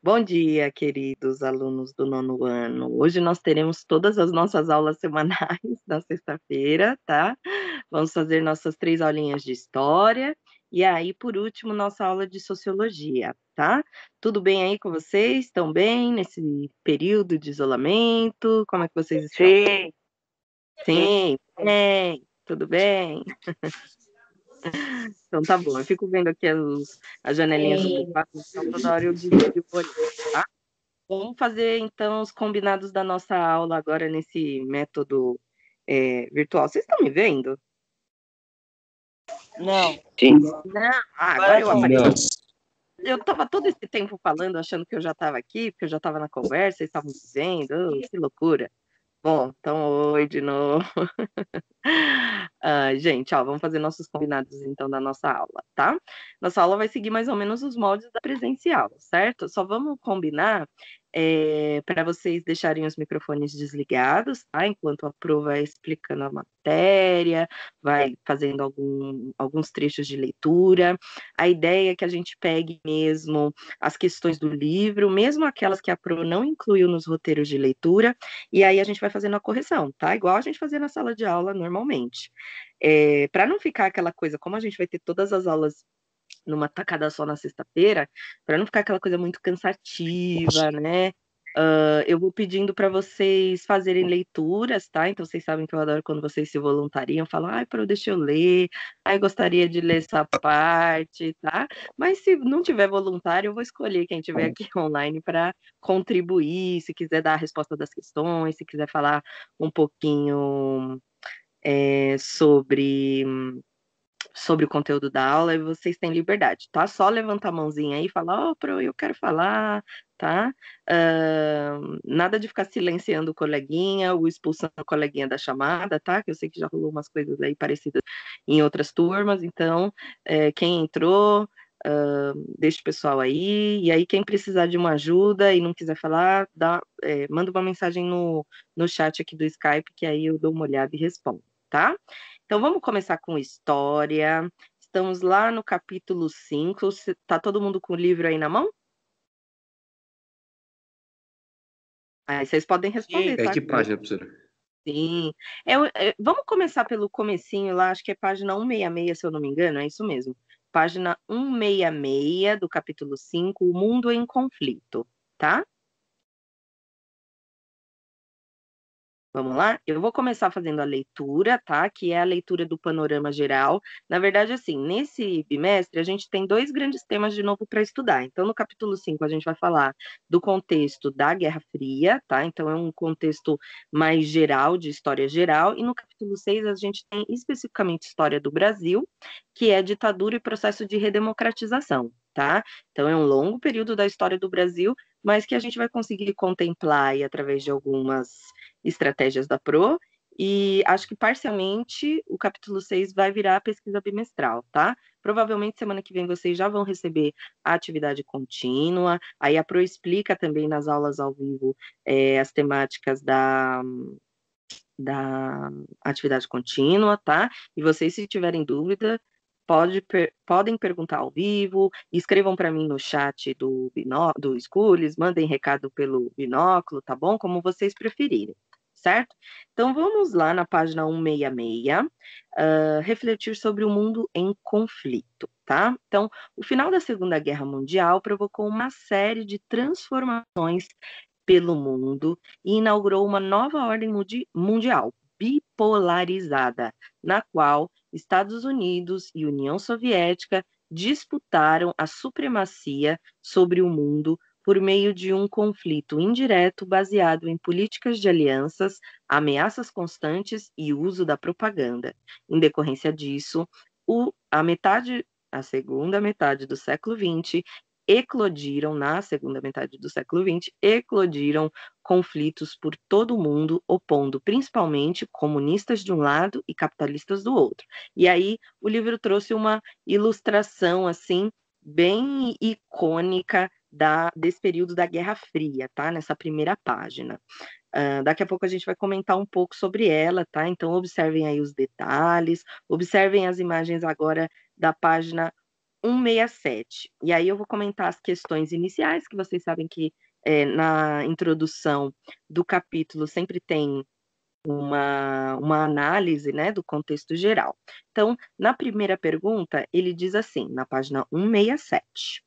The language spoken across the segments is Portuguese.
Bom dia, queridos alunos do nono ano. Hoje nós teremos todas as nossas aulas semanais na sexta-feira, tá? Vamos fazer nossas 3 aulinhas de história e aí, por último, nossa aula de sociologia, tá? Tudo bem aí com vocês? Estão bem nesse período de isolamento? Como é que vocês estão? Sim, Sim, bem, tudo bem? Então tá bom, eu fico vendo aqui as janelinhas do meu quarto, então toda hora eu desvio o olhar, tá? Vamos fazer, então, os combinados da nossa aula agora nesse método virtual. Vocês estão me vendo? não. Sim. Não. Agora Agora eu sim. apareci. Eu estava todo esse tempo falando, achando que eu já estava aqui, porque eu já estava na conversa, vocês estavam me vendo. Que loucura. Bom, então, oi de novo. Gente, ó, vamos fazer nossos combinados, então, da nossa aula, tá? Nossa aula vai seguir mais ou menos os moldes da presencial, certo? Só vamos combinar para vocês deixarem os microfones desligados, tá? Enquanto a Pro vai explicando a matéria, vai fazendo alguns trechos de leitura. A ideia é que a gente pegue mesmo as questões do livro, mesmo aquelas que a Pro não incluiu nos roteiros de leitura, e aí a gente vai fazendo a correção, tá? Igual a gente fazia na sala de aula normalmente. Para não ficar aquela coisa, como a gente vai ter todas as aulas numa tacada só na sexta-feira, para não ficar aquela coisa muito cansativa, né? Eu vou pedindo para vocês fazerem leituras, tá? Então vocês sabem que eu adoro quando vocês se voluntariam, falam, ai, Pro, deixa eu ler, ai, gostaria de ler essa parte, tá? Mas se não tiver voluntário, eu vou escolher quem tiver aqui online para contribuir, se quiser dar a resposta das questões, se quiser falar um pouquinho sobre o conteúdo da aula, e vocês têm liberdade, tá? Só levantar a mãozinha aí e falar, ó, Pro, eu quero falar, tá? Nada de ficar silenciando o coleguinha ou expulsando o coleguinha da chamada, tá? Que eu sei que já rolou umas coisas aí parecidas em outras turmas, então, quem entrou, deixa o pessoal aí, e aí quem precisar de uma ajuda e não quiser falar, manda uma mensagem no chat aqui do Skype, que aí eu dou uma olhada e respondo, tá? Então vamos começar com história. Estamos lá no capítulo 5. Tá todo mundo com o livro aí na mão? Aí vocês podem responder, Sim. tá? Que página, professora? Sim. Vamos começar pelo comecinho lá, acho que é página 166, se eu não me engano, é isso mesmo. Página 166 do capítulo 5, O Mundo em Conflito, tá? Vamos lá? Eu vou começar fazendo a leitura, tá? Que é a leitura do panorama geral. Na verdade, assim, nesse bimestre, a gente tem 2 grandes temas de novo para estudar. Então, no capítulo 5, a gente vai falar do contexto da Guerra Fria, tá? Então, é um contexto mais geral, de história geral. E no capítulo 6, a gente tem especificamente história do Brasil, que é ditadura e processo de redemocratização, tá? Então, é um longo período da história do Brasil, mas que a gente vai conseguir contemplar aí através de algumas estratégias da Pro, e acho que parcialmente o capítulo 6 vai virar a pesquisa bimestral, tá? Provavelmente semana que vem vocês já vão receber a atividade contínua, aí a Pro explica também nas aulas ao vivo as temáticas da atividade contínua, tá? E vocês, se tiverem dúvida, podem perguntar ao vivo, escrevam para mim no chat do Schools, mandem recado pelo binóculo, tá bom? Como vocês preferirem, certo? Então vamos lá na página 166, refletir sobre o mundo em conflito, tá? Então, o final da Segunda Guerra Mundial provocou uma série de transformações pelo mundo e inaugurou uma nova ordem mundial bipolarizada, na qual Estados Unidos e União Soviética disputaram a supremacia sobre o mundo por meio de um conflito indireto baseado em políticas de alianças, ameaças constantes e uso da propaganda. Em decorrência disso, a segunda metade do século XX na segunda metade do século XX, eclodiram conflitos por todo o mundo, opondo principalmente comunistas de um lado e capitalistas do outro. E aí o livro trouxe uma ilustração assim bem icônica desse período da Guerra Fria, tá? Nessa primeira página. Daqui a pouco a gente vai comentar um pouco sobre ela, tá? Então observem aí os detalhes, observem as imagens agora da página 167. E aí eu vou comentar as questões iniciais, que vocês sabem que na introdução do capítulo sempre tem uma análise, né, do contexto geral. Então, na primeira pergunta, ele diz assim, na página 167.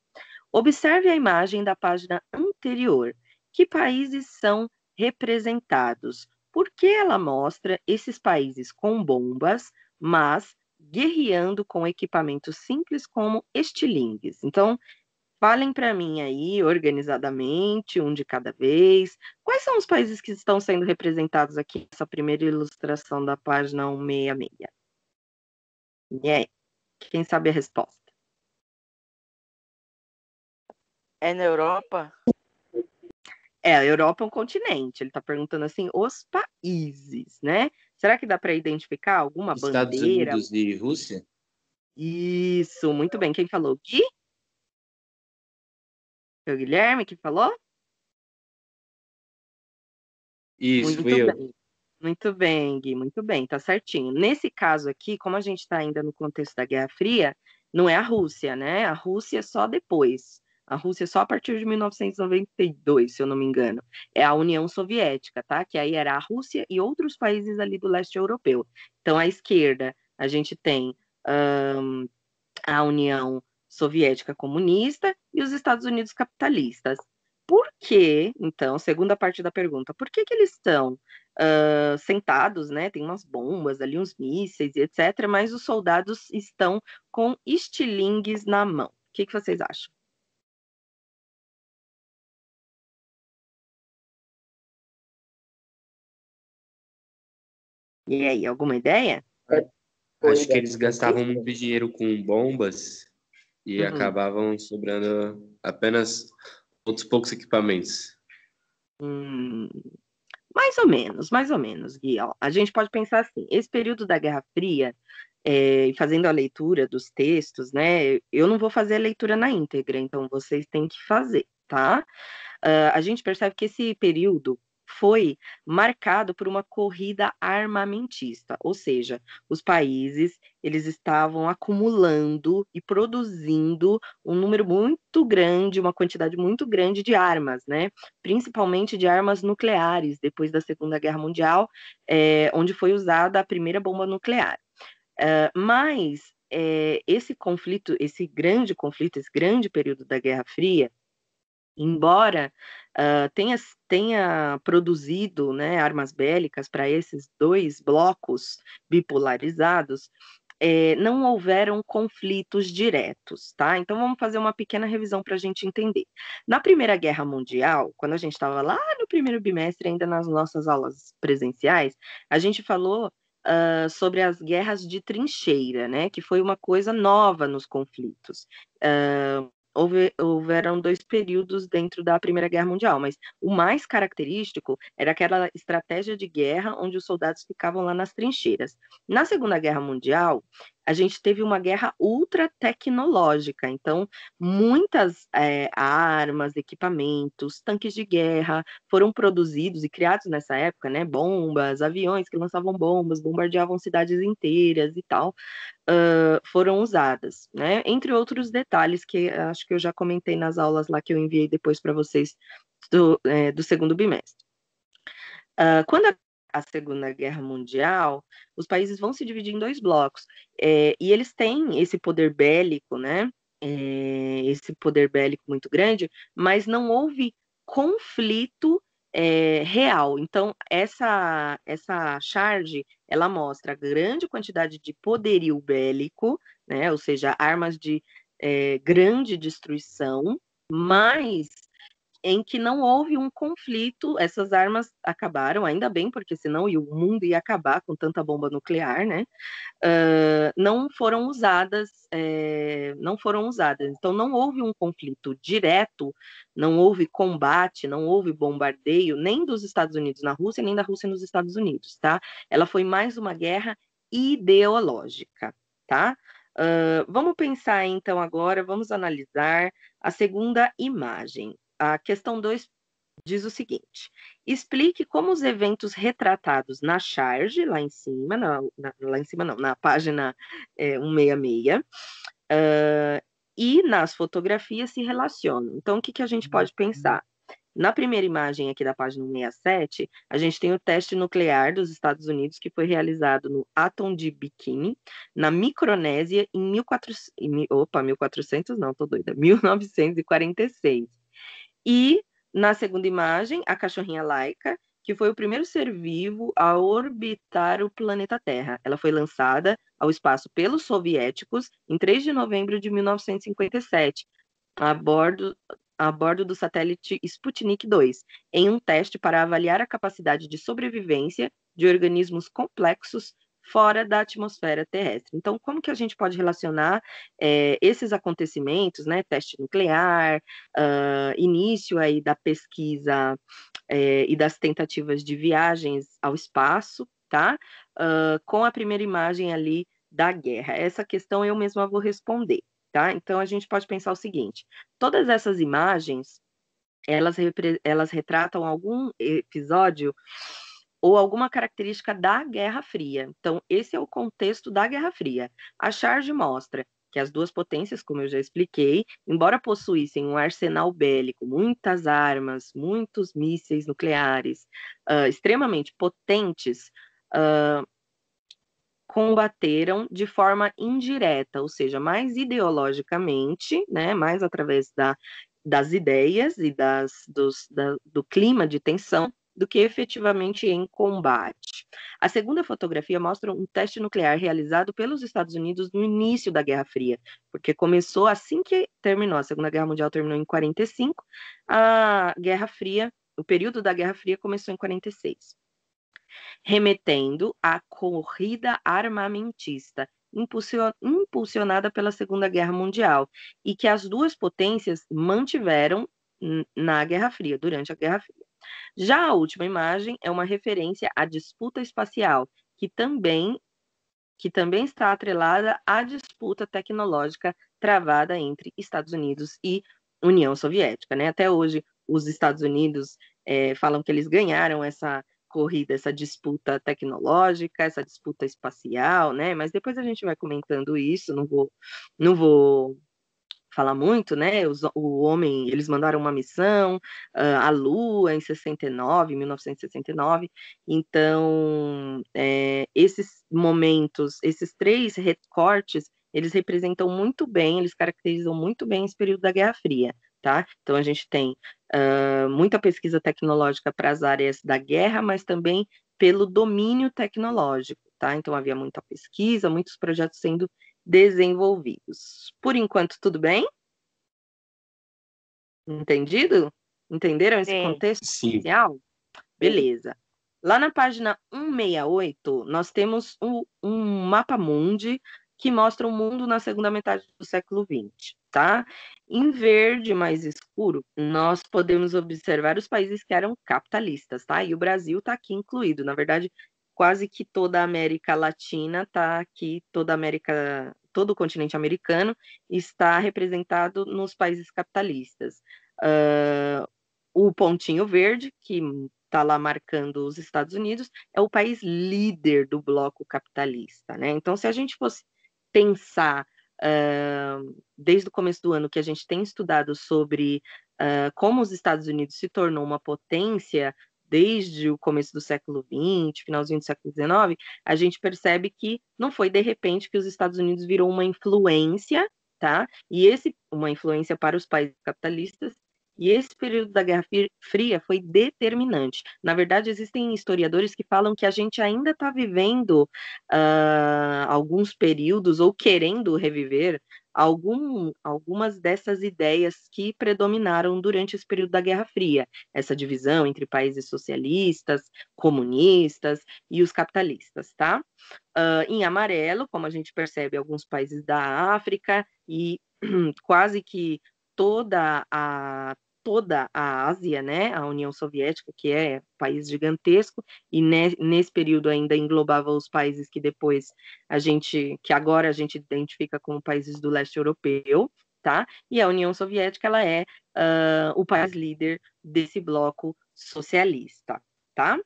Observe a imagem da página anterior. Que países são representados? Por que ela mostra esses países com bombas, mas guerreando com equipamentos simples como estilingues? Então, falem para mim aí, organizadamente, um de cada vez. Quais são os países que estão sendo representados aqui nessa primeira ilustração da página 166? E aí, quem sabe a resposta? É na Europa? A Europa é um continente. Ele está perguntando assim, os países, né? Será que dá para identificar alguma Estados bandeira? Unidos e Rússia? Isso, muito bem. Quem falou? Gui? Foi o Guilherme que falou? Isso, fui Muito eu. bem. Muito bem, Gui, muito bem, tá certinho. Nesse caso aqui, como a gente está ainda no contexto da Guerra Fria, não é a Rússia, né? A Rússia é só depois. A Rússia é só a partir de 1992, se eu não me engano. É a União Soviética, tá? Que aí era a Rússia e outros países ali do leste europeu. Então, à esquerda, a gente tem a União Soviética comunista e os Estados Unidos capitalistas. Por que, então, segunda parte da pergunta, por que que eles estão sentados, né? Tem umas bombas ali, uns mísseis e etc., mas os soldados estão com estilingues na mão. O que que vocês acham? E aí, alguma ideia? Acho que eles gastavam muito dinheiro com bombas e Uhum. acabavam sobrando apenas outros poucos equipamentos. Hum, mais ou menos, Gui. Ó, a gente pode pensar assim: esse período da Guerra Fria, fazendo a leitura dos textos, né? Eu não vou fazer a leitura na íntegra, então vocês têm que fazer, tá? A gente percebe que esse período foi marcado por uma corrida armamentista, ou seja, os países eles estavam acumulando e produzindo um número muito grande, uma quantidade muito grande de armas, né? Principalmente de armas nucleares, depois da Segunda Guerra Mundial, onde foi usada a primeira bomba nuclear. Mas esse conflito, esse grande período da Guerra Fria, embora tenha produzido, né, armas bélicas para esses dois blocos bipolarizados, não houveram conflitos diretos, tá? Então vamos fazer uma pequena revisão para a gente entender. Na Primeira Guerra Mundial, quando a gente estava lá no primeiro bimestre, ainda nas nossas aulas presenciais, a gente falou sobre as guerras de trincheira, né? Que foi uma coisa nova nos conflitos. Houveram dois períodos dentro da Primeira Guerra Mundial, mas o mais característico era aquela estratégia de guerra onde os soldados ficavam lá nas trincheiras. Na Segunda Guerra Mundial, a gente teve uma guerra ultra tecnológica, então muitas armas, equipamentos, tanques de guerra foram produzidos e criados nessa época, né? Bombas, aviões que lançavam bombas, bombardeavam cidades inteiras e tal, foram usadas, né? Entre outros detalhes que acho que eu já comentei nas aulas lá que eu enviei depois para vocês do segundo bimestre. Quando a Segunda Guerra Mundial, os países vão se dividir em dois blocos, e eles têm esse poder bélico, né? Esse poder bélico muito grande, mas não houve conflito real. Então, essa charge, ela mostra a grande quantidade de poderio bélico, né? Ou seja, armas de grande destruição, mas em que não houve um conflito, essas armas acabaram, ainda bem, porque senão o mundo ia acabar com tanta bomba nuclear, né? Não foram usadas, não foram usadas. Então, não houve um conflito direto, não houve combate, não houve bombardeio, nem dos Estados Unidos na Rússia, nem da Rússia nos Estados Unidos, tá? Ela foi mais uma guerra ideológica, tá? Vamos pensar então agora, vamos analisar a segunda imagem. A questão 2 diz o seguinte: explique como os eventos retratados na charge, lá em cima, lá em cima não, na página 166, e nas fotografias se relacionam. Então, o que a gente pode pensar? Na primeira imagem aqui da página 167, a gente tem o teste nuclear dos Estados Unidos, que foi realizado no Atom de Bikini, na Micronésia, em 1400 não, tô doida, 1946. E na segunda imagem, a cachorrinha Laika, que foi o primeiro ser vivo a orbitar o planeta Terra. Ela foi lançada ao espaço pelos soviéticos em 3 de novembro de 1957, a bordo do satélite Sputnik 2, em um teste para avaliar a capacidade de sobrevivência de organismos complexos fora da atmosfera terrestre. Então, como que a gente pode relacionar esses acontecimentos, né, teste nuclear, início aí da pesquisa e das tentativas de viagens ao espaço, tá? Com a primeira imagem ali da guerra. Essa questão eu mesma vou responder, tá? Então, a gente pode pensar o seguinte: todas essas imagens, elas retratam algum episódio ou alguma característica da Guerra Fria. Então, esse é o contexto da Guerra Fria. A charge mostra que as duas potências, como eu já expliquei, embora possuíssem um arsenal bélico, muitas armas, muitos mísseis nucleares, extremamente potentes, combateram de forma indireta, ou seja, mais ideologicamente, né, mais através das ideias e do clima de tensão, do que efetivamente em combate. A segunda fotografia mostra um teste nuclear realizado pelos Estados Unidos no início da Guerra Fria, porque começou assim que terminou, a Segunda Guerra Mundial terminou em 45, a Guerra Fria, o período da Guerra Fria começou em 46, remetendo à corrida armamentista impulsionada pela Segunda Guerra Mundial e que as duas potências mantiveram na Guerra Fria, durante a Guerra Fria. Já a última imagem é uma referência à disputa espacial, que também está atrelada à disputa tecnológica travada entre Estados Unidos e União Soviética, né? Até hoje, os Estados Unidos falam que eles ganharam essa corrida, essa disputa tecnológica, essa disputa espacial, né? Mas depois a gente vai comentando isso, não vou falar muito, né? O homem, eles mandaram uma missão à Lua em 69, 1969. Então, esses momentos, esses três recortes, eles representam muito bem, eles caracterizam muito bem esse período da Guerra Fria, tá? Então, a gente tem muita pesquisa tecnológica para as áreas da guerra, mas também pelo domínio tecnológico, tá? Então, havia muita pesquisa, muitos projetos sendo desenvolvidos. Por enquanto, tudo bem? Entendido? Entenderam esse Sim, contexto Sim. inicial? Beleza. Lá na página 168, nós temos um mapa mundi que mostra o mundo na segunda metade do século XX, tá? Em verde mais escuro, nós podemos observar os países que eram capitalistas, tá? E o Brasil está aqui incluído. Na verdade, quase que toda a América Latina está aqui, todo o continente americano está representado nos países capitalistas. O pontinho verde, que está lá marcando os Estados Unidos, é o país líder do bloco capitalista, né? Então, se a gente fosse pensar desde o começo do ano que a gente tem estudado sobre como os Estados Unidos se tornou uma potência desde o começo do século XX, finalzinho do século XIX, a gente percebe que não foi de repente que os Estados Unidos virou uma influência, tá? Uma influência para os países capitalistas, e esse período da Guerra Fria foi determinante. Na verdade, existem historiadores que falam que a gente ainda está vivendo alguns períodos, ou querendo reviver, algumas dessas ideias que predominaram durante esse período da Guerra Fria. Essa divisão entre países socialistas, comunistas e os capitalistas, tá? Em amarelo, como a gente percebe, alguns países da África e quase que toda a Ásia, né, a União Soviética, que é um país gigantesco, e nesse período ainda englobava os países que agora a gente identifica como países do leste europeu, tá? E a União Soviética, ela é o país líder desse bloco socialista, tá?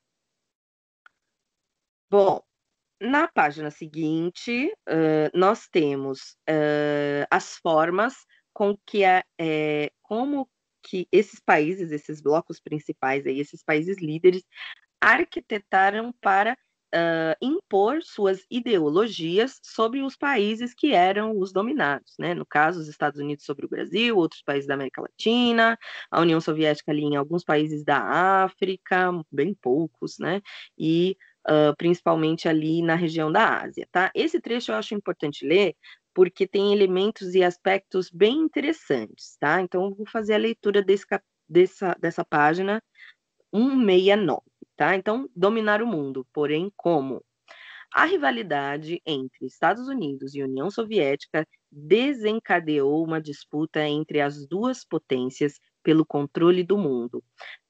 Bom, na página seguinte, nós temos as formas com que como que esses países, esses blocos principais, aí, esses países líderes, arquitetaram para impor suas ideologias sobre os países que eram os dominados, né? No caso, os Estados Unidos sobre o Brasil, outros países da América Latina, a União Soviética ali em alguns países da África, bem poucos, né? E principalmente ali na região da Ásia, tá? Esse trecho eu acho importante ler, porque tem elementos e aspectos bem interessantes, tá? Então, eu vou fazer a leitura dessa página 169, tá? Então, dominar o mundo, porém, como? A rivalidade entre Estados Unidos e União Soviética desencadeou uma disputa entre as duas potências pelo controle do mundo.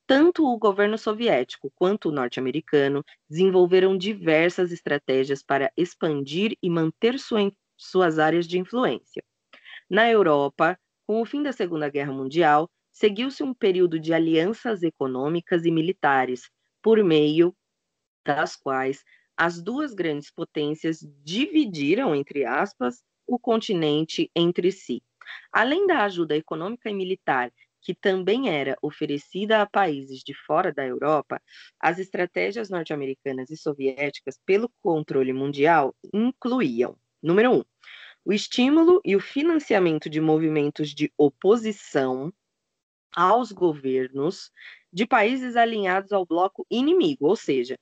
Tanto o governo soviético quanto o norte-americano desenvolveram diversas estratégias para expandir e manter suas áreas de influência. Na Europa, com o fim da Segunda Guerra Mundial, seguiu-se um período de alianças econômicas e militares, por meio das quais as duas grandes potências dividiram, entre aspas, o continente entre si. Além da ajuda econômica e militar, que também era oferecida a países de fora da Europa, as estratégias norte-americanas e soviéticas pelo controle mundial incluíam: número 1, o estímulo e o financiamento de movimentos de oposição aos governos de países alinhados ao bloco inimigo, ou seja,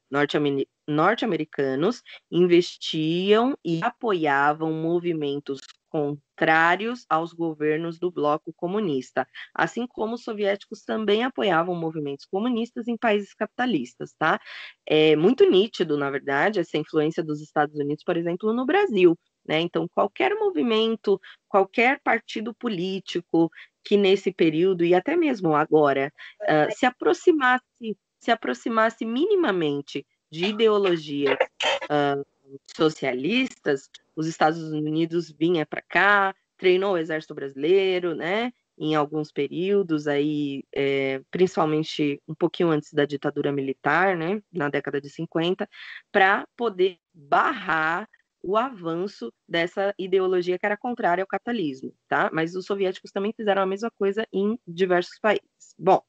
norte-americanos investiam e apoiavam movimentos contrários aos governos do bloco comunista, assim como os soviéticos também apoiavam movimentos comunistas em países capitalistas, tá? É muito nítido, na verdade, essa influência dos Estados Unidos, por exemplo, no Brasil, né? Então, qualquer movimento, qualquer partido político que nesse período e até mesmo agora se aproximasse minimamente de ideologias socialistas, os Estados Unidos vinha para cá, treinou o Exército Brasileiro, né? Em alguns períodos aí, principalmente um pouquinho antes da ditadura militar, né? Na década de 50, para poder barrar o avanço dessa ideologia que era contrária ao capitalismo, tá? Mas os soviéticos também fizeram a mesma coisa em diversos países. Bom,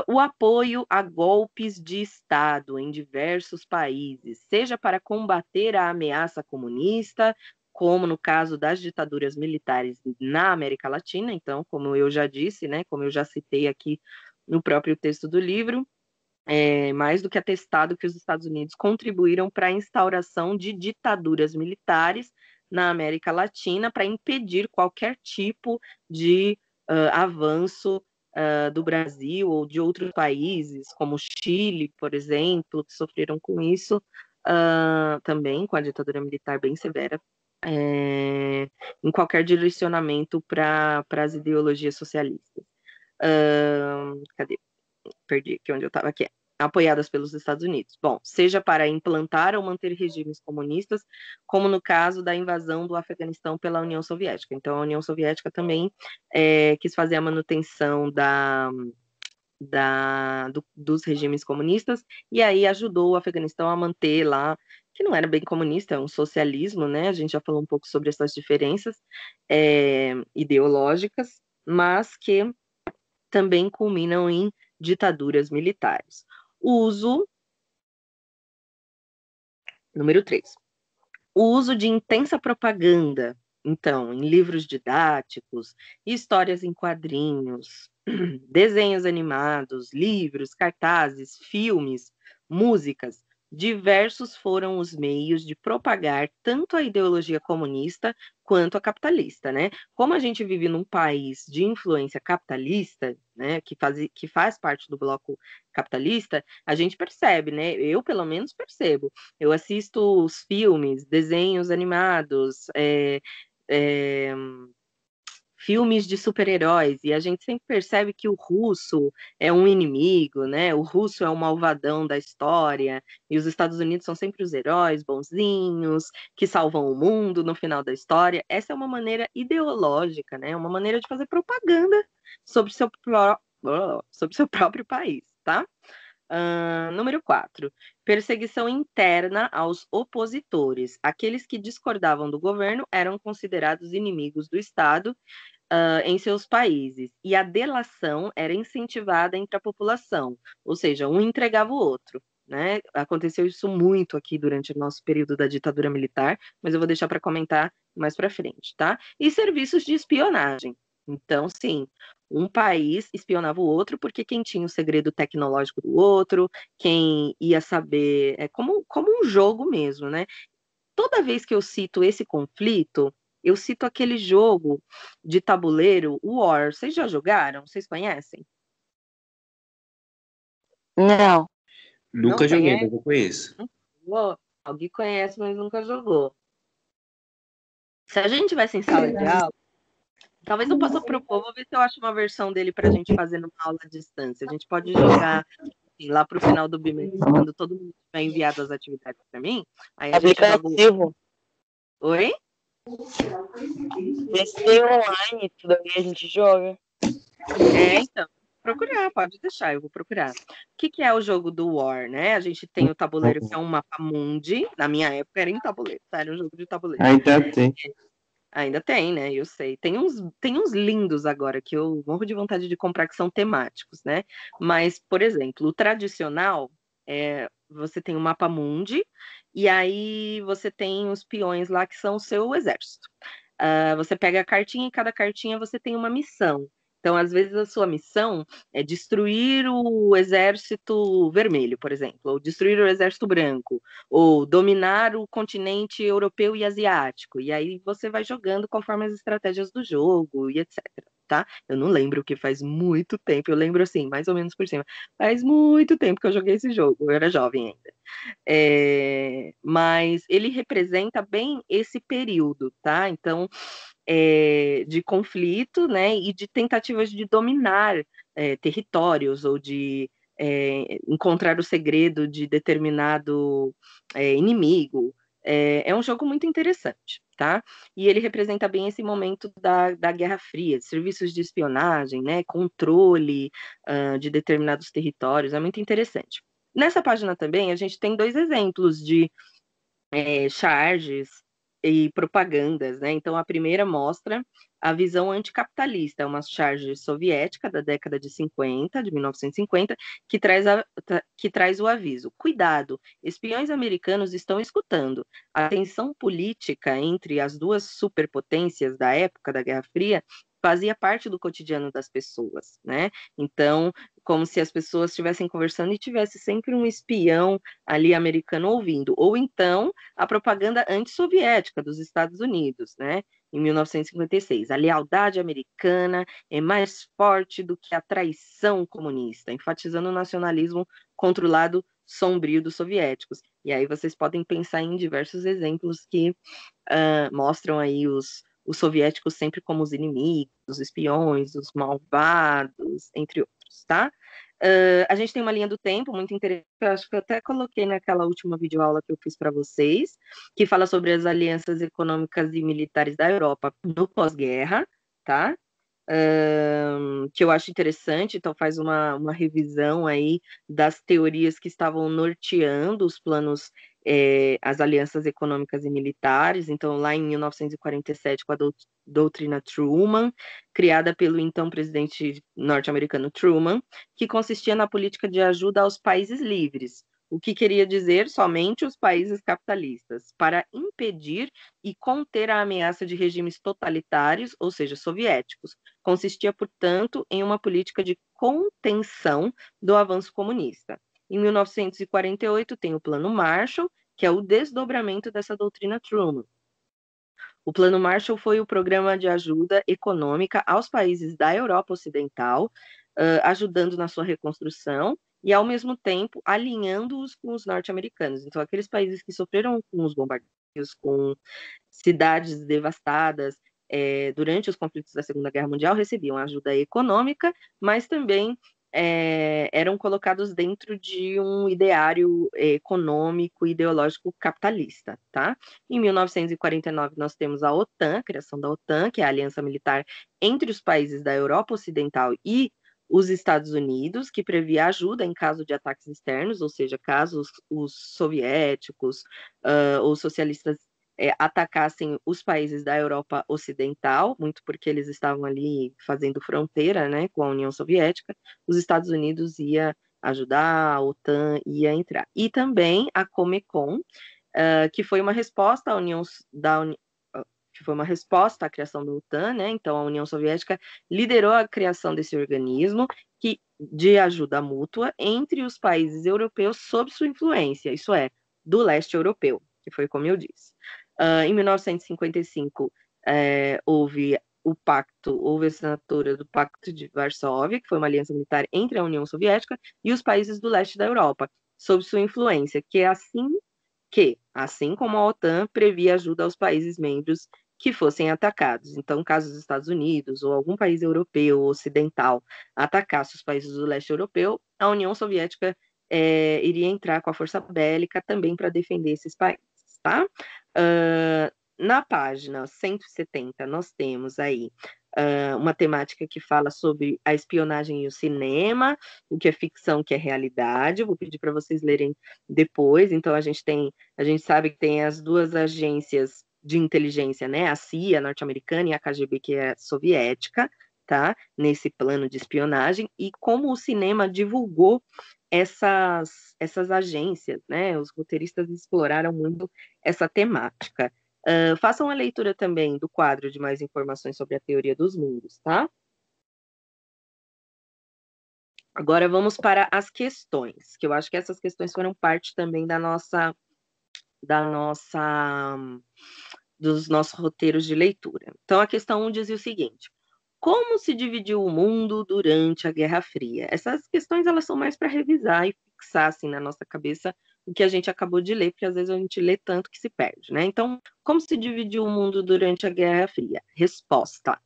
o apoio a golpes de Estado em diversos países, seja para combater a ameaça comunista, como no caso das ditaduras militares na América Latina, então, como eu já disse, né, como eu já citei aqui no próprio texto do livro, mais do que atestado que os Estados Unidos contribuíram para a instauração de ditaduras militares na América Latina para impedir qualquer tipo de avanço do Brasil ou de outros países, como Chile, por exemplo, que sofreram com isso também, com a ditadura militar bem severa, em qualquer direcionamento para as ideologias socialistas. Cadê? Perdi aqui onde eu estava aqui. Apoiadas pelos Estados Unidos. Bom, seja para implantar ou manter regimes comunistas, como no caso da invasão do Afeganistão pela União Soviética. Então, a União Soviética também quis fazer a manutenção dos regimes comunistas, e aí ajudou o Afeganistão a manter lá, que não era bem comunista, é um socialismo, né? A gente já falou um pouco sobre essas diferenças ideológicas, mas que também culminam em ditaduras militares. Número 3. O uso de intensa propaganda, então, em livros didáticos, histórias em quadrinhos, desenhos animados, livros, cartazes, filmes, músicas, diversos foram os meios de propagar tanto a ideologia comunista quanto a capitalista, né? Como a gente vive num país de influência capitalista, né, que faz parte do bloco capitalista, a gente percebe, né? Eu, pelo menos, percebo. Eu assisto os filmes, desenhos animados, filmes de super-heróis, e a gente sempre percebe que o russo é um inimigo, né? O russo é o malvadão da história, e os Estados Unidos são sempre os heróis bonzinhos, que salvam o mundo no final da história. Essa é uma maneira ideológica, né? Uma maneira de fazer propaganda sobre sobre seu próprio país, tá? Número 4. Perseguição interna aos opositores. Aqueles que discordavam do governo eram considerados inimigos do Estado, em seus países, e a delação era incentivada entre a população, ou seja, um entregava o outro. Né? Aconteceu isso muito aqui durante o nosso período da ditadura militar, mas eu vou deixar para comentar mais para frente, tá? E serviços de espionagem. Então, sim, um país espionava o outro porque quem tinha o segredo tecnológico do outro, quem ia saber, é como um jogo mesmo, né? Toda vez que eu cito esse conflito, eu cito aquele jogo de tabuleiro, War. Vocês já jogaram? Vocês conhecem? Não. Não Nunca joguei, conhece? mas eu conheço. Alguém conhece, mas nunca jogou. Se a gente tivesse em sala de aula, talvez eu possa propor, vou ver se eu acho uma versão dele para a gente fazer numa aula à distância. A gente pode jogar assim, lá para o final do bimestre, quando todo mundo tiver enviado as atividades para mim, aí a gente joga o... Aplicativo. Oi? Vê se tem online, tudo aí a gente joga. Então, procurar, pode deixar, eu vou procurar. O que é o jogo do War, né? A gente tem o tabuleiro, que é um mapa mundi. Na minha época era em tabuleiro, tá? Era um jogo de tabuleiro. Ainda tem. Ainda tem, né? Eu sei. Tem uns lindos agora que eu morro de vontade de comprar que são temáticos, né? Mas, por exemplo, o tradicional você tem o mapa mundi e aí você tem os peões lá que são o seu exército. Você pega a cartinha e cada cartinha você tem uma missão. Então, às vezes, a sua missão é destruir o exército vermelho, por exemplo, ou destruir o exército branco, ou dominar o continente europeu e asiático. E aí você vai jogando conforme as estratégias do jogo e etc. Tá? Eu não lembro, que faz muito tempo. Eu lembro assim, mais ou menos por cima. Faz muito tempo que eu joguei esse jogo. Eu era jovem ainda. Mas ele representa bem esse período, tá? Então, de conflito, né? E de tentativas de dominar territórios ou de encontrar o segredo de determinado inimigo. É um jogo muito interessante, tá? E ele representa bem esse momento da Guerra Fria, serviços de espionagem, né? Controle de determinados territórios, é muito interessante. Nessa página também a gente tem 2 exemplos de charges e propagandas, né? Então, a primeira mostra a visão anticapitalista, é uma charge soviética da década de 50, de 1950, que traz o aviso: cuidado, espiões americanos estão escutando. A tensão política entre as duas superpotências da época da Guerra Fria fazia parte do cotidiano das pessoas, né? Então, como se as pessoas estivessem conversando e tivesse sempre um espião ali americano ouvindo, ou então a propaganda antissoviética dos Estados Unidos, né? Em 1956, a lealdade americana é mais forte do que a traição comunista, enfatizando o nacionalismo contra o lado sombrio dos soviéticos. E aí vocês podem pensar em diversos exemplos que mostram aí os soviéticos sempre como os inimigos, os espiões, os malvados, entre outros, tá? A gente tem uma linha do tempo muito interessante, eu acho que eu até coloquei naquela última videoaula que eu fiz para vocês, que fala sobre as alianças econômicas e militares da Europa no pós-guerra, tá? Que eu acho interessante, então faz uma revisão aí das teorias que estavam norteando os planos, as alianças econômicas e militares. Então, lá em 1947, com a doutrina Truman, criada pelo então presidente norte-americano Truman, que consistia na política de ajuda aos países livres, o que queria dizer somente os países capitalistas, para impedir e conter a ameaça de regimes totalitários, ou seja, soviéticos. Consistia, portanto, em uma política de contenção do avanço comunista. Em 1948, tem o Plano Marshall, que é o desdobramento dessa doutrina Truman. O Plano Marshall foi o programa de ajuda econômica aos países da Europa Ocidental, ajudando na sua reconstrução e, ao mesmo tempo, alinhando-os com os norte-americanos. Então, aqueles países que sofreram com os bombardeios, com cidades devastadas durante os conflitos da Segunda Guerra Mundial, recebiam ajuda econômica, mas também eram colocados dentro de um ideário econômico e ideológico capitalista, tá? Em 1949, nós temos a OTAN, a criação da OTAN, que é a aliança militar entre os países da Europa Ocidental e os Estados Unidos, que previa ajuda em caso de ataques externos, ou seja, caso os soviéticos ou socialistas atacassem os países da Europa Ocidental, muito porque eles estavam ali fazendo fronteira, né, com a União Soviética. Os Estados Unidos ia ajudar, a OTAN ia entrar. E também a Comecon, que foi uma resposta à que foi uma resposta à criação da OTAN, né? Então a União Soviética liderou a criação desse organismo de ajuda mútua entre os países europeus sob sua influência, isso é, do leste europeu, que foi como eu disse. Em 1955, houve houve a assinatura do Pacto de Varsóvia, que foi uma aliança militar entre a União Soviética e os países do leste da Europa, sob sua influência, assim como a OTAN previa ajuda aos países membros que fossem atacados. Então, caso os Estados Unidos ou algum país europeu ou ocidental atacasse os países do leste europeu, a União Soviética iria entrar com a força bélica também para defender esses países, tá? Na página 170, nós temos aí uma temática que fala sobre a espionagem e o cinema, o que é ficção, o que é realidade. Eu vou pedir para vocês lerem depois. Então, a gente sabe que tem as duas agências de inteligência, né? A CIA norte-americana e a KGB, que é soviética, tá? Nesse plano de espionagem, e como o cinema divulgou essas agências, né? Os roteiristas exploraram muito essa temática. Façam a leitura também do quadro de mais informações sobre a teoria dos mundos, tá? Agora vamos para as questões, que eu acho que essas questões foram parte também dos nossos roteiros de leitura. Então, a questão 1 dizia o seguinte: como se dividiu o mundo durante a Guerra Fria? Essas questões elas são mais para revisar e fixar assim, na nossa cabeça o que a gente acabou de ler, porque às vezes a gente lê tanto que se perde, né? Então, como se dividiu o mundo durante a Guerra Fria? Resposta: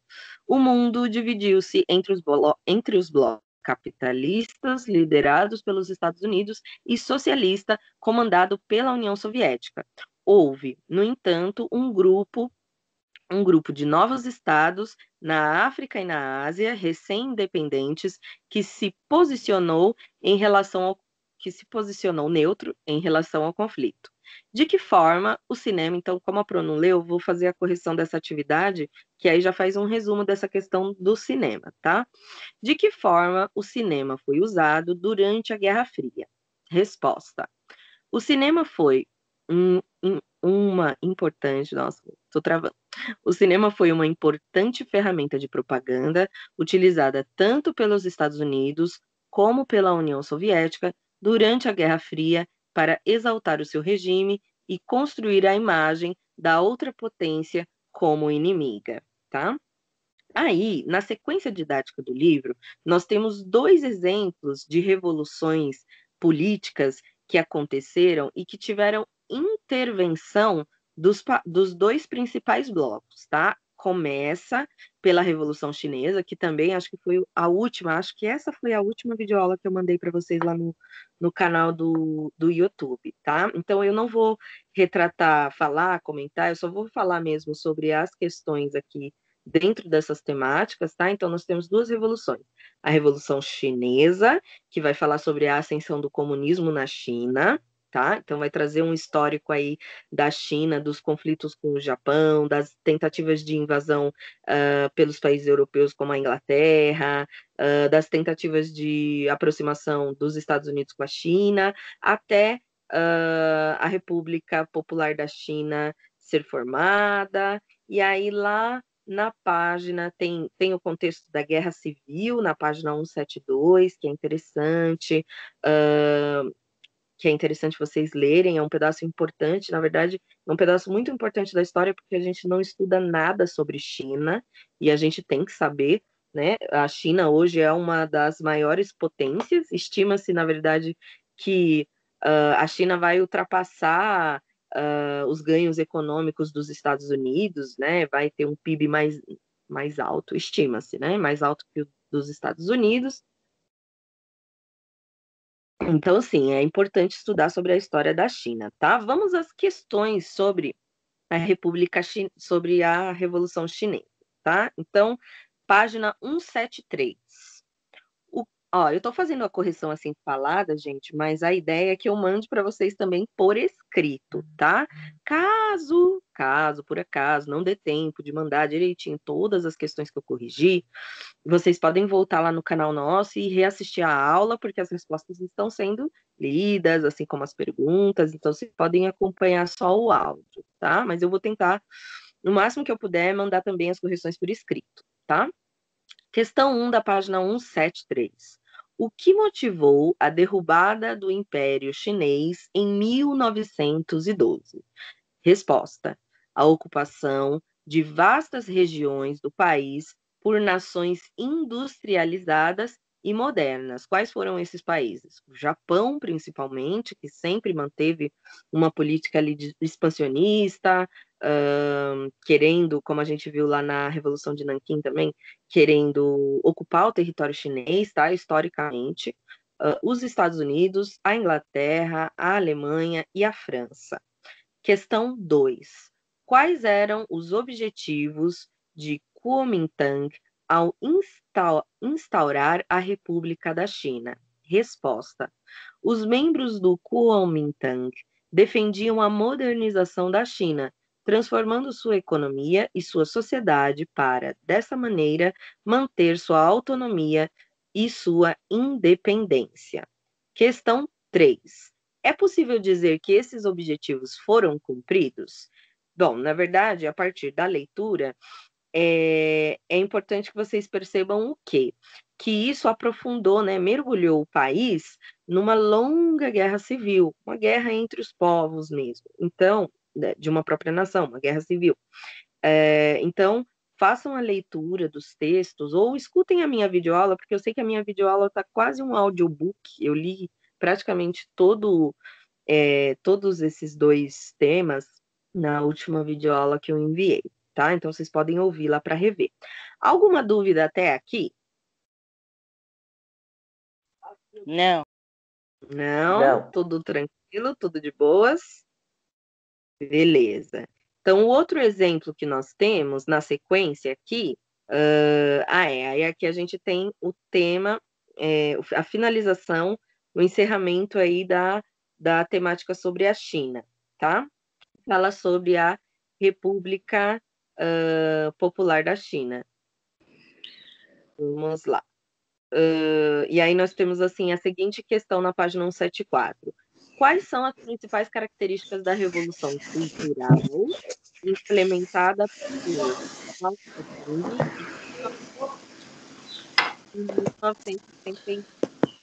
o mundo dividiu-se entre os blocos capitalistas, liderados pelos Estados Unidos, e socialista, comandado pela União Soviética. Houve, no entanto, um grupo de novos estados na África e na Ásia, recém-independentes, que se posicionou neutro em relação ao conflito. De que forma o cinema, então, como a Pro não leu, eu vou fazer a correção dessa atividade, que aí já faz um resumo dessa questão do cinema, tá? De que forma o cinema foi usado durante a Guerra Fria? Resposta: o cinema foi uma importante. Nossa, estou travando. O cinema foi uma importante ferramenta de propaganda utilizada tanto pelos Estados Unidos como pela União Soviética durante a Guerra Fria para exaltar o seu regime e construir a imagem da outra potência como inimiga, tá? Aí, na sequência didática do livro, nós temos dois exemplos de revoluções políticas que aconteceram e que tiveram intervenção dos dois principais blocos, tá? Começa pela Revolução Chinesa, que também acho que foi a última, acho que essa foi a última videoaula que eu mandei para vocês lá no canal do YouTube, tá? Então eu não vou retratar, falar, comentar, eu só vou falar mesmo sobre as questões aqui dentro dessas temáticas, tá? Então, nós temos duas revoluções. A Revolução Chinesa, que vai falar sobre a ascensão do comunismo na China, tá? Então, vai trazer um histórico aí da China, dos conflitos com o Japão, das tentativas de invasão pelos países europeus, como a Inglaterra, das tentativas de aproximação dos Estados Unidos com a China, até a República Popular da China ser formada, e aí lá na página tem o contexto da Guerra Civil, na página 172, que é interessante vocês lerem, é um pedaço importante, na verdade, é um pedaço muito importante da história, porque a gente não estuda nada sobre China, e a gente tem que saber, né? A China hoje é uma das maiores potências, estima-se, na verdade, que a China vai ultrapassar os ganhos econômicos dos Estados Unidos, né? Vai ter um PIB mais alto, estima-se, né? Mais alto que o dos Estados Unidos. Então, assim, é importante estudar sobre a história da China, tá? Vamos às questões sobre sobre a Revolução Chinesa, tá? Então, página 173. Ó, eu tô fazendo a correção assim falada, gente, mas a ideia é que eu mande para vocês também por escrito, tá? Caso por acaso não dê tempo de mandar direitinho todas as questões que eu corrigi, vocês podem voltar lá no canal nosso e reassistir a aula, porque as respostas estão sendo lidas, assim como as perguntas, então vocês podem acompanhar só o áudio, tá? Mas eu vou tentar, no máximo que eu puder, mandar também as correções por escrito, tá? Questão 1 da página 173. O que motivou a derrubada do Império Chinês em 1912? Resposta: a ocupação de vastas regiões do país por nações industrializadas e modernas. Quais foram esses países? O Japão, principalmente, que sempre manteve uma política ali expansionista, querendo, como a gente viu lá na Revolução de Nanquim também, querendo ocupar o território chinês, tá? Historicamente. Os Estados Unidos, a Inglaterra, a Alemanha e a França. Questão 2. Quais eram os objetivos de Kuomintang ao instaurar a República da China? Resposta: os membros do Kuomintang defendiam a modernização da China, transformando sua economia e sua sociedade para, dessa maneira, manter sua autonomia e sua independência. Questão 3. É possível dizer que esses objetivos foram cumpridos? Bom, na verdade, a partir da leitura, é importante que vocês percebam o quê? Que isso aprofundou, né, mergulhou o país numa longa guerra civil, uma guerra entre os povos mesmo. Então, né, de uma própria nação, uma guerra civil. Então, façam a leitura dos textos ou escutem a minha videoaula, porque eu sei que a minha videoaula está quase um audiobook. Eu li praticamente todos esses dois temas na última videoaula que eu enviei, tá? Então vocês podem ouvir lá para rever. Alguma dúvida até aqui? Não. Não? Tudo tranquilo, tudo de boas? Beleza. Então, o outro exemplo que nós temos na sequência aqui, aí aqui a gente tem o tema, a finalização, o encerramento aí da temática sobre a China, tá? Fala sobre a República Popular da China. Vamos lá. E aí nós temos assim a seguinte questão na página 174. Quais são as principais características da Revolução Cultural implementada por Mao Tse-tung em 1966,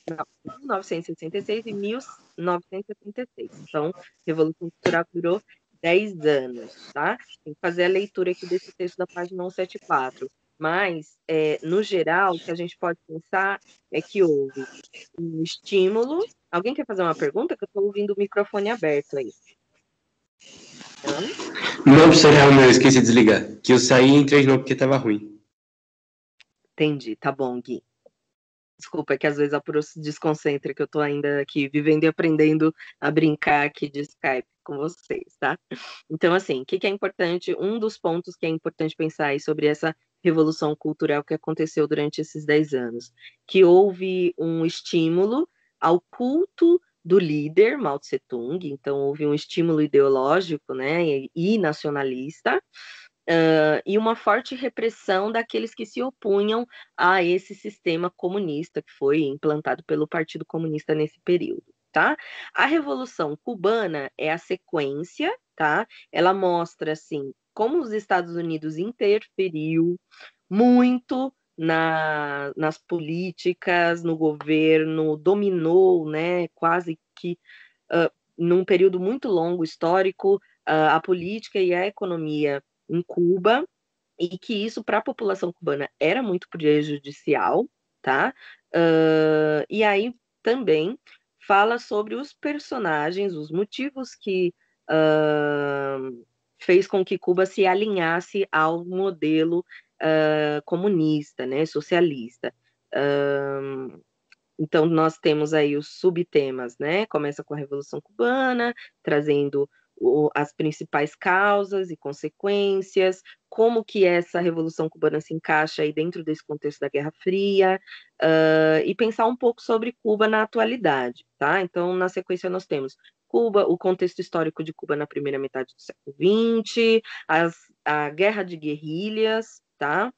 não, 1966 e 1976? Então, Revolução Cultural durou 10 anos, tá? Tem que fazer a leitura aqui desse texto da página 174. Mas, no geral, o que a gente pode pensar é que houve um estímulo. Alguém quer fazer uma pergunta? Que eu estou ouvindo o microfone aberto aí. Não, professor, não, eu esqueci de desligar. Que eu saí e entrei de novo porque estava ruim. Entendi, tá bom, Gui. Desculpa, é que às vezes a Pro se desconcentra, que eu tô ainda aqui vivendo e aprendendo a brincar aqui de Skype com vocês, tá? Então, assim, o que é importante? Um dos pontos que é importante pensar aí sobre essa revolução cultural que aconteceu durante esses 10 anos, que houve um estímulo ao culto do líder Mao Tse-tung, então houve um estímulo ideológico, né, e nacionalista, e uma forte repressão daqueles que se opunham a esse sistema comunista que foi implantado pelo Partido Comunista nesse período, tá? A Revolução Cubana é a sequência, tá? Ela mostra, assim, como os Estados Unidos interferiu muito nas políticas, no governo, dominou, né, quase que num período muito longo histórico, a política e a economia em Cuba, e que isso para a população cubana era muito prejudicial, tá? E aí também fala sobre os personagens, os motivos que fez com que Cuba se alinhasse ao modelo comunista, né, socialista. Então, nós temos aí os subtemas, né? Começa com a Revolução Cubana, trazendo as principais causas e consequências, como que essa Revolução Cubana se encaixa aí dentro desse contexto da Guerra Fria, e pensar um pouco sobre Cuba na atualidade, tá? Então, na sequência, nós temos Cuba, o contexto histórico de Cuba na primeira metade do século XX, a Guerra de Guerrilhas, tá?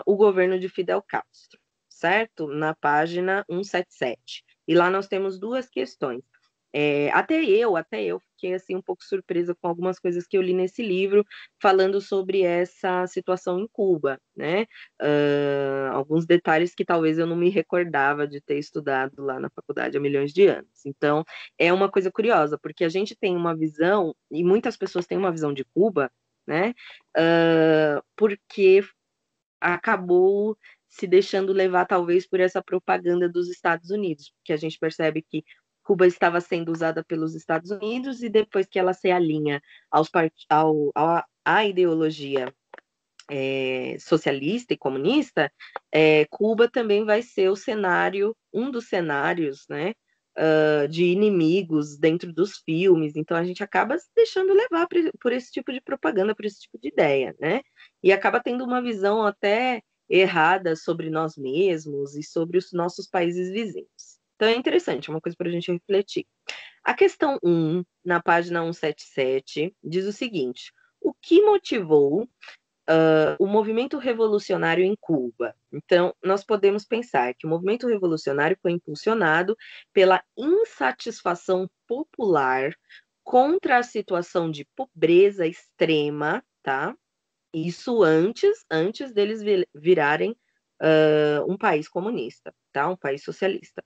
O governo de Fidel Castro, certo? Na página 177. E lá nós temos duas questões. Até eu fiquei assim um pouco surpresa com algumas coisas que eu li nesse livro, falando sobre essa situação em Cuba, né? Alguns detalhes que talvez eu não me recordava de ter estudado lá na faculdade há milhões de anos. Então, é uma coisa curiosa, porque a gente tem uma visão, e muitas pessoas têm uma visão de Cuba, né? Porque acabou se deixando levar, talvez, por essa propaganda dos Estados Unidos, porque a gente percebe que Cuba estava sendo usada pelos Estados Unidos e depois que ela se alinha à ideologia socialista e comunista, Cuba também vai ser o cenário, um dos cenários, né, de inimigos dentro dos filmes. Então a gente acaba se deixando levar por esse tipo de propaganda, por esse tipo de ideia, né? E acaba tendo uma visão até errada sobre nós mesmos e sobre os nossos países vizinhos. Então é interessante, é uma coisa para a gente refletir. A questão 1, na página 177, diz o seguinte: o que motivou o movimento revolucionário em Cuba? Então, nós podemos pensar que o movimento revolucionário foi impulsionado pela insatisfação popular contra a situação de pobreza extrema, tá? Isso antes deles virarem um país comunista, tá? Um país socialista.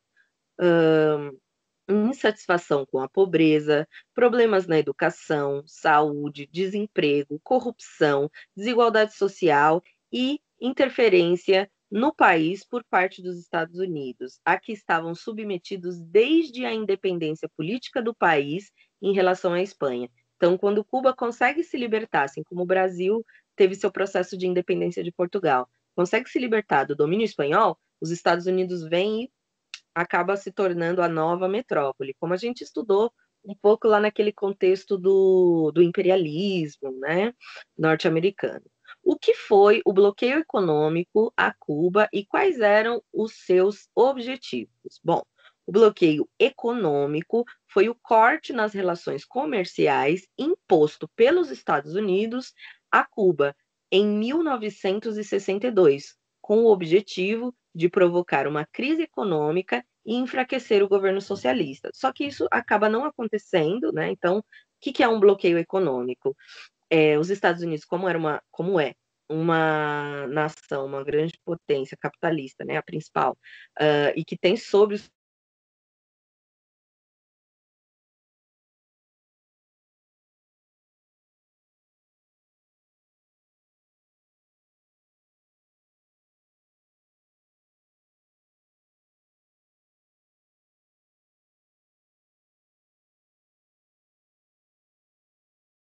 Insatisfação com a pobreza, problemas na educação, saúde, desemprego, corrupção, desigualdade social e interferência no país por parte dos Estados Unidos, a que estavam submetidos desde a independência política do país em relação à Espanha. Então, quando Cuba consegue se libertar, assim como o Brasil teve seu processo de independência de Portugal, consegue se libertar do domínio espanhol, os Estados Unidos vêm e acaba se tornando a nova metrópole, como a gente estudou um pouco lá naquele contexto do imperialismo, né, norte-americano. O que foi o bloqueio econômico a Cuba e quais eram os seus objetivos? Bom, o bloqueio econômico foi o corte nas relações comerciais imposto pelos Estados Unidos a Cuba em 1962, com o objetivo de provocar uma crise econômica e enfraquecer o governo socialista. Só que isso acaba não acontecendo, né? Então, o que é um bloqueio econômico? Os Estados Unidos, como é uma nação, uma grande potência capitalista, né, a principal, e que tem sobre os